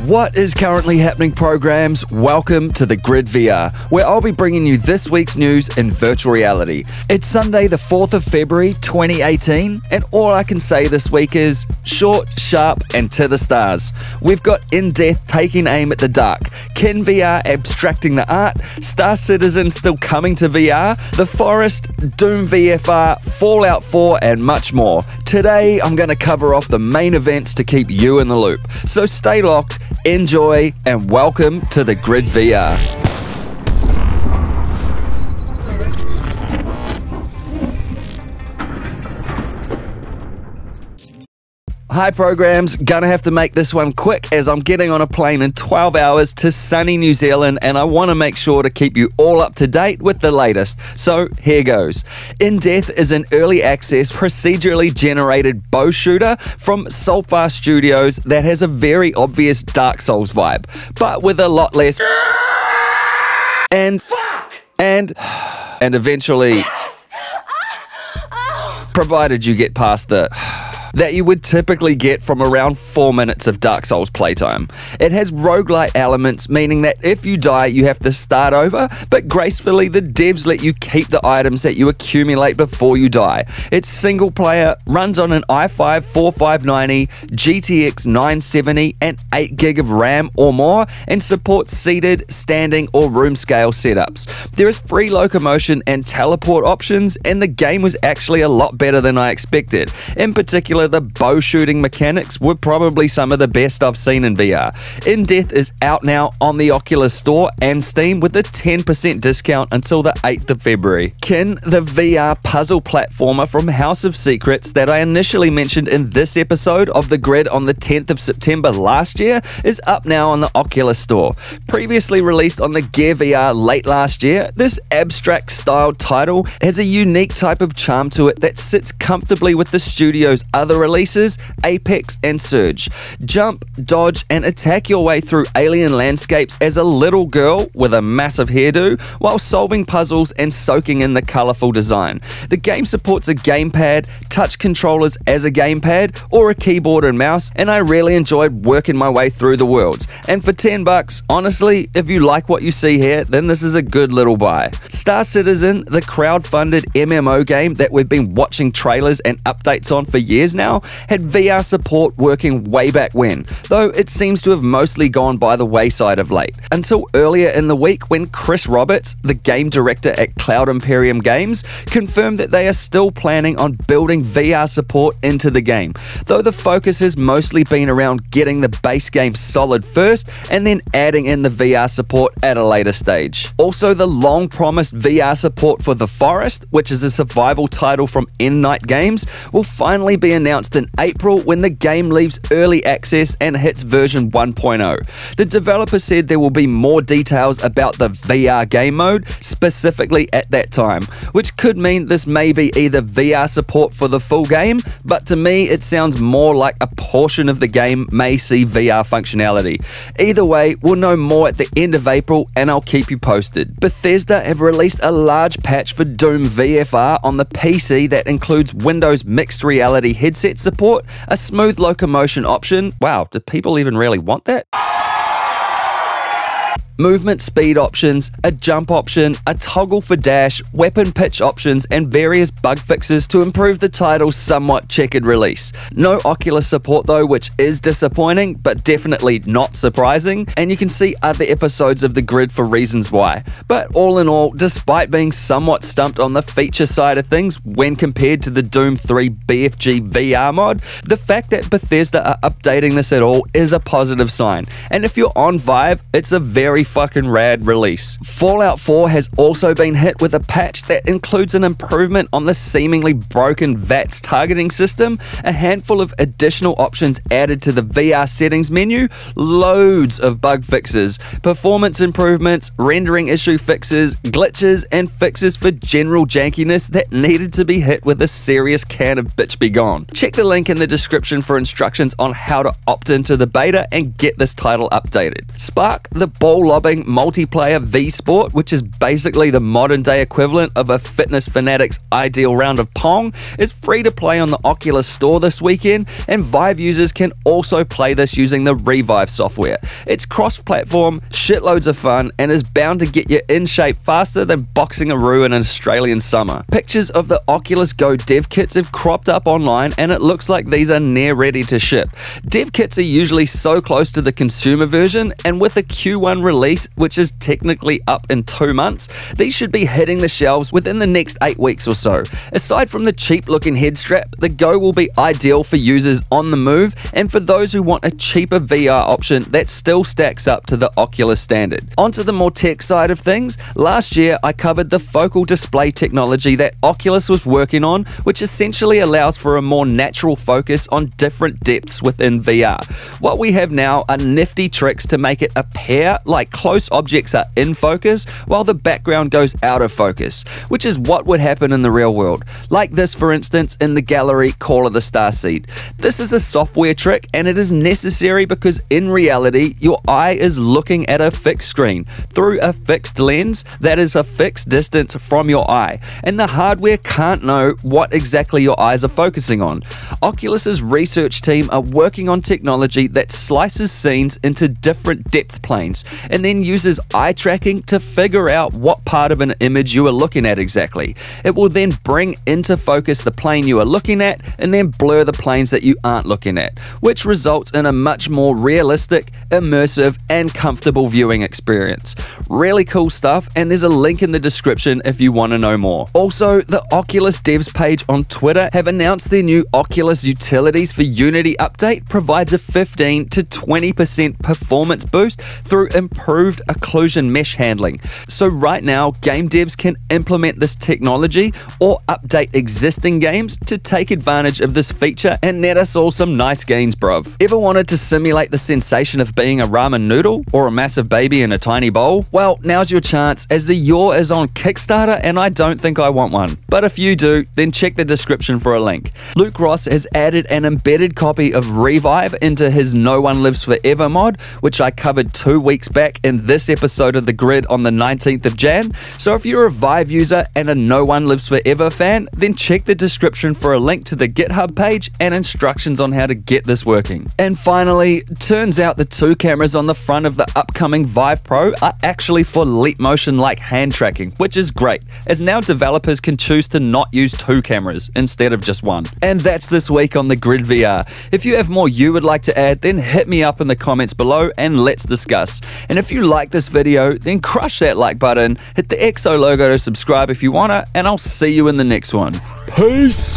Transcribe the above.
What is currently happening, programs? Welcome to the Grid VR, where I'll be bringing you this week's news in virtual reality. It's Sunday the 4th of February 2018, and all I can say this week is short, sharp, and to the stars. We've got In Death taking aim at the dark, Kin VR abstracting the art, Star Citizen still coming to VR, The Forest, Doom VFR, Fallout 4, and much more. Today, I'm going to cover off the main events to keep you in the loop. So stay locked, enjoy, and welcome to the Grid VR. Hi programs, gonna have to make this one quick as I'm getting on a plane in 12 hours to sunny New Zealand, and I want to make sure to keep you all up to date with the latest. So here goes. In Death is an early access procedurally generated bow shooter from Sulfar Studios that has a very obvious Dark Souls vibe, but with a lot less and eventually, provided you get past the that you would typically get from around 4 minutes of Dark Souls playtime. It has roguelite elements, meaning that if you die, you have to start over, but gracefully the devs let you keep the items that you accumulate before you die. It's single player, runs on an i5-4590, GTX 970, and 8 gig of RAM or more, and supports seated, standing, or room scale setups. There is free locomotion and teleport options, and the game was actually a lot better than I expected. In particular, the bow shooting mechanics were probably some of the best I've seen in VR. In Death is out now on the Oculus Store and Steam with a 10% discount until the 8th of February. Kin, the VR puzzle platformer from House of Secrets that I initially mentioned in this episode of The Grid on the 10th of September last year, is up now on the Oculus Store. Previously released on the Gear VR late last year, this abstract style title has a unique type of charm to it that sits comfortably with the studio's other releases, Apex and Surge. Jump, dodge, and attack your way through alien landscapes as a little girl with a massive hairdo while solving puzzles and soaking in the colourful design. The game supports a gamepad, touch controllers as a gamepad, or a keyboard and mouse, and I really enjoyed working my way through the worlds. And for $10, honestly, if you like what you see here, then this is a good little buy. Star Citizen, the crowd-funded MMO game that we've been watching trailers and updates on for years now, had VR support working way back when, though it seems to have mostly gone by the wayside of late. Until earlier in the week when Chris Roberts, the game director at Cloud Imperium Games, confirmed that they are still planning on building VR support into the game, though the focus has mostly been around getting the base game solid first and then adding in the VR support at a later stage. Also, the long-promised VR support for The Forest, which is a survival title from End Night Games, will finally be announced in April when the game leaves early access and hits version 1.0. The developer said there will be more details about the VR game mode specifically at that time, which could mean this may be either VR support for the full game, but to me it sounds more like a portion of the game may see VR functionality. Either way, we'll know more at the end of April and I'll keep you posted. Bethesda have released a large patch for Doom VFR on the PC that includes Windows mixed reality headset support, a smooth locomotion option. Wow, do people even really want that? Movement speed options, a jump option, a toggle for dash, weapon pitch options, and various bug fixes to improve the title's somewhat checkered release. No Oculus support though, which is disappointing, but definitely not surprising, and you can see other episodes of The Grid for reasons why. But all in all, despite being somewhat stumped on the feature side of things when compared to the Doom 3 BFG VR mod, the fact that Bethesda are updating this at all is a positive sign, and if you're on Vive, it's a very fucking rad release. Fallout 4 has also been hit with a patch that includes an improvement on the seemingly broken VATS targeting system, a handful of additional options added to the VR settings menu, loads of bug fixes, performance improvements, rendering issue fixes, glitches, and fixes for general jankiness that needed to be hit with a serious can of bitch be gone. Check the link in the description for instructions on how to opt into the beta and get this title updated. Sparc, the ball throbbing multiplayer V Sport, which is basically the modern day equivalent of a fitness fanatic's ideal round of Pong, is free to play on the Oculus Store this weekend, and Vive users can also play this using the Revive software. It's cross-platform, shitloads of fun, and is bound to get you in shape faster than boxing a roo in an Australian summer. Pictures of the Oculus Go dev kits have cropped up online, and it looks like these are near ready to ship. Dev kits are usually so close to the consumer version, and with a Q1 release, which is technically up in 2 months, these should be hitting the shelves within the next 8 weeks or so. Aside from the cheap looking head strap, the Go will be ideal for users on the move and for those who want a cheaper VR option that still stacks up to the Oculus standard. Onto the more tech side of things, last year I covered the focal display technology that Oculus was working on, which essentially allows for a more natural focus on different depths within VR. What we have now are nifty tricks to make it appear like close objects are in focus while the background goes out of focus, which is what would happen in the real world. Like this, for instance, in the gallery Call of the Starseed. This is a software trick, and it is necessary because in reality, your eye is looking at a fixed screen through a fixed lens that is a fixed distance from your eye, and the hardware can't know what exactly your eyes are focusing on. Oculus's research team are working on technology that slices scenes into different depth planes and then uses eye tracking to figure out what part of an image you are looking at exactly. It will then bring into focus the plane you are looking at and then blur the planes that you aren't looking at, which results in a much more realistic, immersive, and comfortable viewing experience. Really cool stuff, and there's a link in the description if you want to know more. Also, the Oculus devs page on Twitter have announced their new Oculus Utilities for Unity update provides a 15 to 20% performance boost through improved occlusion mesh handling. So right now, game devs can implement this technology or update existing games to take advantage of this feature and net us all some nice gains, bruv. Ever wanted to simulate the sensation of being a ramen noodle or a massive baby in a tiny bowl? Well, now's your chance, as the yaw is on Kickstarter and I don't think I want one. But if you do, then check the description for a link. Luke Ross has added an embedded copy of Revive into his No One Lives Forever mod, which I covered 2 weeks back in this episode of The Grid on the 19th of Jan. So if you're a Vive user and a No One Lives Forever fan, then check the description for a link to the GitHub page and instructions on how to get this working. And finally, turns out the 2 cameras on the front of the upcoming Vive Pro are actually for Leap Motion like hand tracking, which is great, as now developers can choose to not use 2 cameras instead of just 1. And that's this week on The Grid VR. If you have more you would like to add, then hit me up in the comments below and let's discuss. And if you like this video, then crush that like button, hit the XO logo to subscribe if you wanna, and I'll see you in the next one. Peace!